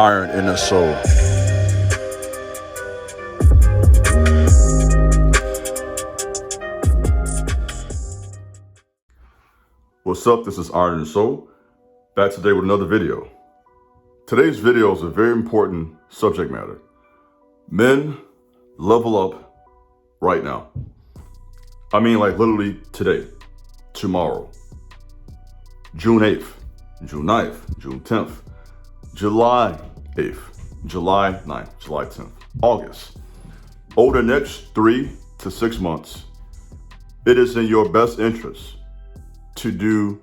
iron in their soul. What's up? This is Iron in the Soul, back today with another video. Today's video is a very important subject matter. Men, level up right now. I mean, like literally today, tomorrow, June 8th, June 9th, June 10th, July 8th, July 9th, July 10th, August. Over the next 3 to 6 months, it is in your best interest to do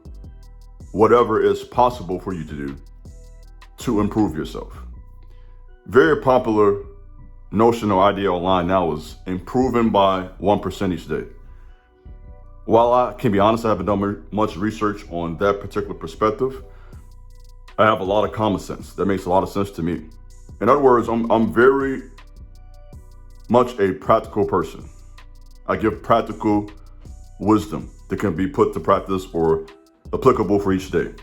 whatever is possible for you to do to improve yourself. Very popular notion or idea online now is improving by 1% each day. While I can be honest, I haven't done much research on that particular perspective, I have a lot of common sense. That makes a lot of sense to me. In other words, I'm very much a practical person. I give practical wisdom that can be put to practice or applicable for each day.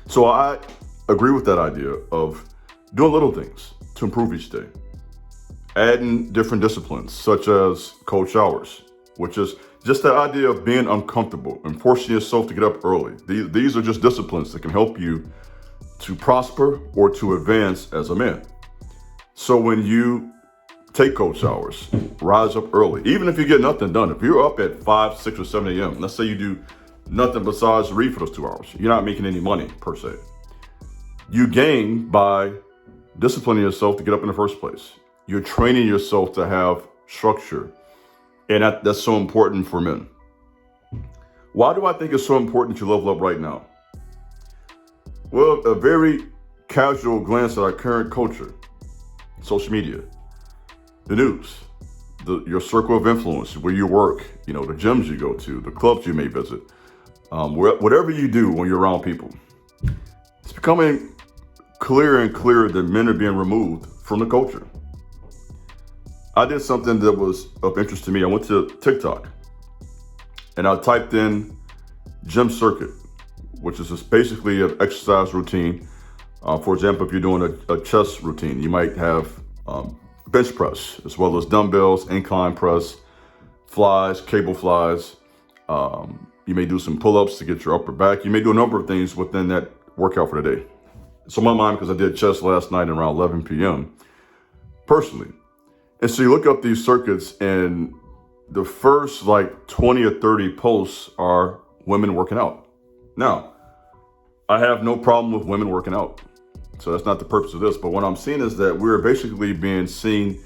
So I agree with that idea of doing little things to improve each day. Adding different disciplines such as cold showers, which is just that idea of being uncomfortable and forcing yourself to get up early. These are just disciplines that can help you to prosper or to advance as a man. So when you take cold showers, rise up early, even if you get nothing done. If you're up at 5, 6, or 7 a.m., let's say you do nothing besides read for those 2 hours, you're not making any money per se. You gain by disciplining yourself to get up in the first place. You're training yourself to have structure. And that's so important for men. Why do I think it's so important to level up right now? Well, a very casual glance at our current culture, social media, the news, your circle of influence, where you work, the gyms you go to, the clubs you may visit, whatever you do when you're around people. It's becoming clearer and clearer that men are being removed from the culture. I did something that was of interest to me. I went to TikTok and I typed in gym circuit, which is just basically an exercise routine. For example, if you're doing a chest routine, you might have bench press, as well as dumbbells, incline press, flies, cable flies. You may do some pull-ups to get your upper back. You may do a number of things within that workout for the day. So my mind, because I did chest last night around 11 p.m. personally. And so you look up these circuits and the first 20 or 30 posts are women working out. Now, I have no problem with women working out. So that's not the purpose of this. But what I'm seeing is that we're basically being seen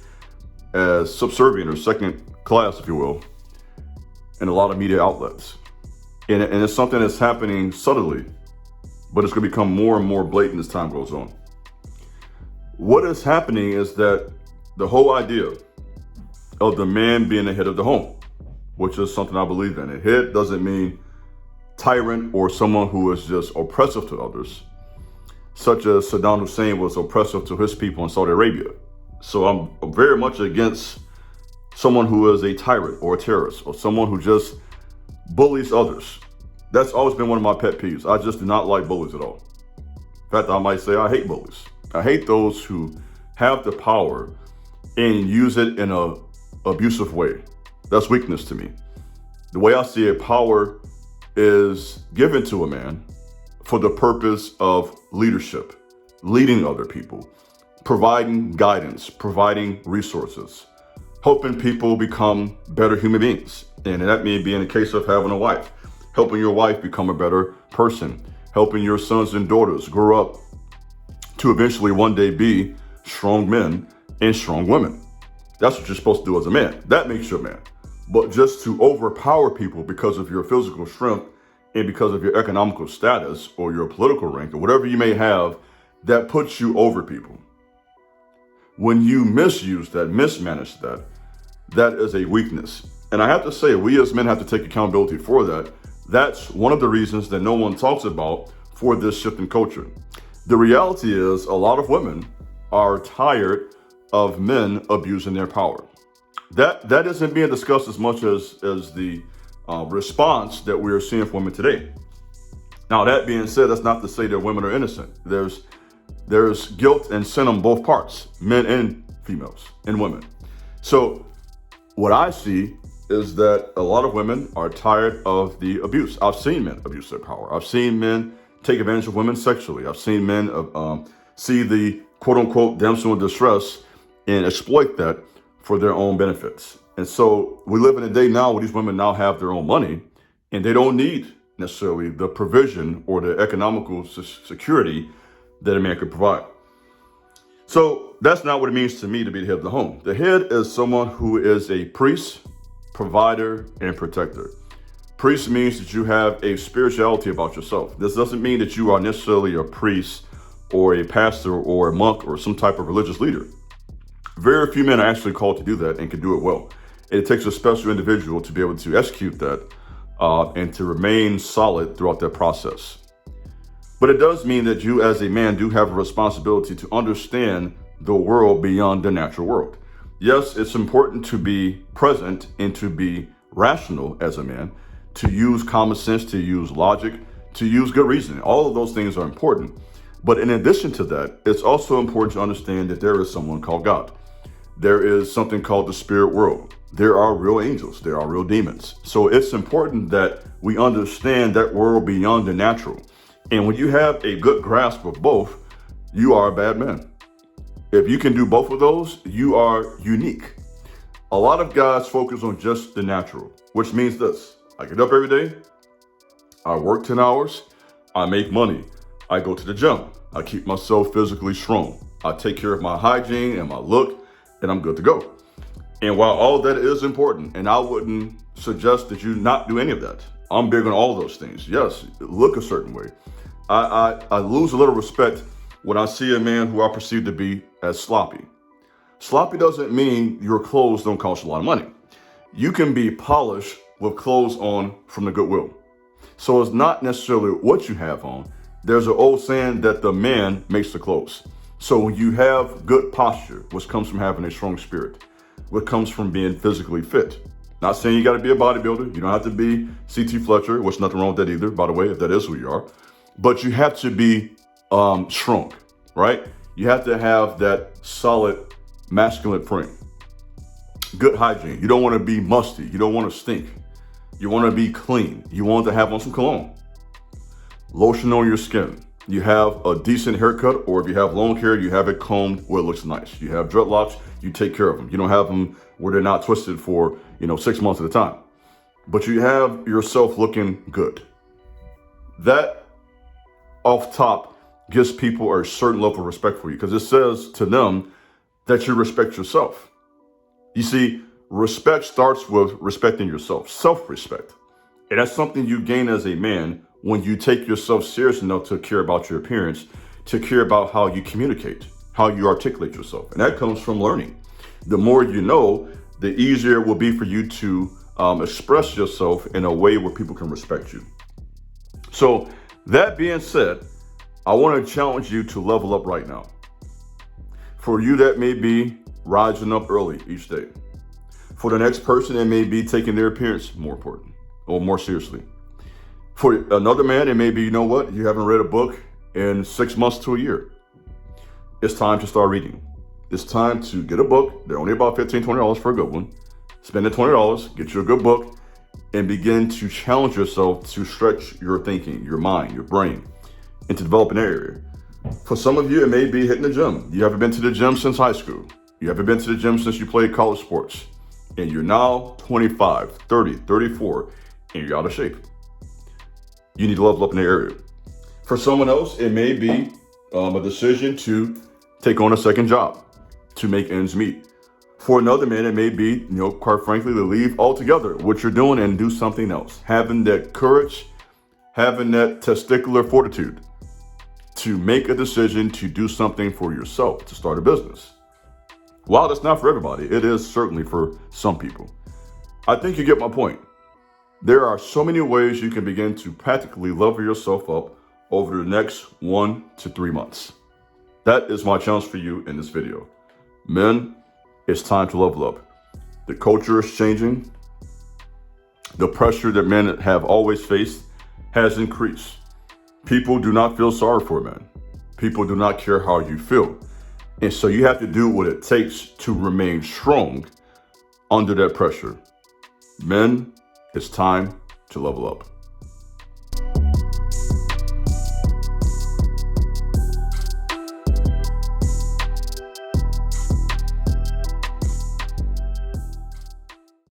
as subservient or second class, if you will, in a lot of media outlets. And it's something that's happening subtly, but it's going to become more and more blatant as time goes on. What is happening is that the whole idea of the man being the head of the home, which is something I believe in. A head doesn't mean tyrant or someone who is just oppressive to others, such as Saddam Hussein was oppressive to his people in Saudi Arabia. So I'm very much against someone who is a tyrant or a terrorist or someone who just bullies others. That's always been one of my pet peeves. I just do not like bullies at all. In fact, I might say I hate bullies. I hate those who have the power and use it in a abusive way. That's weakness to me. The way I see it, power is given to a man for the purpose of leadership, leading other people, providing guidance, providing resources, helping people become better human beings. And that may be in the case of having a wife, helping your wife become a better person, helping your sons and daughters grow up to eventually one day be strong men and strong women. That's what you're supposed to do as a man. That makes you a man. But just to overpower people because of your physical strength and because of your economical status or your political rank or whatever you may have, that puts you over people. When you misuse that, mismanage that, that is a weakness. And I have to say, we as men have to take accountability for that. That's one of the reasons that no one talks about for this shift in culture. The reality is a lot of women are tired of men abusing their power. That isn't being discussed as much as the response that we are seeing from women today. Now, that being said, that's not to say that women are innocent. There's There's guilt and sin on both parts, men and females and women. So what I see is that a lot of women are tired of the abuse. I've seen men abuse their power. I've seen men take advantage of women sexually. I've seen men see the quote unquote damsel in distress and exploit that for their own benefits. And so we live in a day now where these women now have their own money and they don't need necessarily the provision or the economical security that a man could provide. So that's not what it means to me to be the head of the home. The head is someone who is a priest, provider, and protector. Priest means that you have a spirituality about yourself. This doesn't mean that you are necessarily a priest or a pastor or a monk or some type of religious leader. Very few men are actually called to do that and can do it well. It takes a special individual to be able to execute that and to remain solid throughout that process. But it does mean that you as a man do have a responsibility to understand the world beyond the natural world. Yes, it's important to be present and to be rational as a man, to use common sense, to use logic, to use good reasoning. All of those things are important. But in addition to that, it's also important to understand that there is someone called God. There is something called the spirit world. There are real angels. There are real demons. So it's important that we understand that world beyond the natural. And when you have a good grasp of both, you are a bad man. If you can do both of those, you are unique. A lot of guys focus on just the natural, which means this. I get up every day, I work 10 hours, I make money, I go to the gym, I keep myself physically strong, I take care of my hygiene and my look, and I'm good to go. And while all of that is important, and I wouldn't suggest that you not do any of that, I'm big on all of those things. Yes, look a certain way. I lose a little respect when I see a man who I perceive to be as sloppy. Sloppy doesn't mean your clothes don't cost a lot of money. You can be polished with clothes on from the Goodwill. So it's not necessarily what you have on. There's an old saying that the man makes the clothes. So when you have good posture, which comes from having a strong spirit, what comes from being physically fit. Not saying you got to be a bodybuilder. You don't have to be C.T. Fletcher, which nothing wrong with that either, by the way, if that is who you are. But you have to be strong, right? You have to have that solid masculine frame. Good hygiene. You don't want to be musty. You don't want to stink. You want to be clean. You want to have on some cologne. Lotion on your skin. You have a decent haircut, or if you have long hair, you have it combed where it looks nice. You have dreadlocks, you take care of them. You don't have them where they're not twisted for, 6 months at a time. But you have yourself looking good. That off top gives people a certain level of respect for you because it says to them that you respect yourself. You see, respect starts with respecting yourself, self-respect. And that's something you gain as a man when you take yourself serious enough to care about your appearance, to care about how you communicate, how you articulate yourself. And that comes from learning. The more you know, the easier it will be for you to express yourself in a way where people can respect you. So that being said, I want to challenge you to level up right now. For you, that may be rising up early each day. For the next person, it may be taking their appearance more important or more seriously. For another man, it may be, you haven't read a book in 6 months to a year. It's time to start reading. It's time to get a book. They're only about $15, $20 for a good one. Spend the $20, get you a good book, and begin to challenge yourself to stretch your thinking, your mind, your brain, and to develop an area. For some of you, it may be hitting the gym. You haven't been to the gym since high school. You haven't been to the gym since you played college sports. And you're now 25, 30, 34, and you're out of shape. You need to level up in the area. For someone else, it may be a decision to take on a second job to make ends meet. For another man, it may be, quite frankly, to leave altogether what you're doing and do something else. Having that courage, having that testicular fortitude to make a decision to do something for yourself, to start a business. While that's not for everybody, it is certainly for some people. I think you get my point. There are so many ways you can begin to practically level yourself up over the next 1 to 3 months. That is my challenge for you in this video. Men, it's time to level up. The culture is changing. The pressure that men have always faced has increased. People do not feel sorry for men. People do not care how you feel. And so you have to do what it takes to remain strong under that pressure. Men, it's time to level up.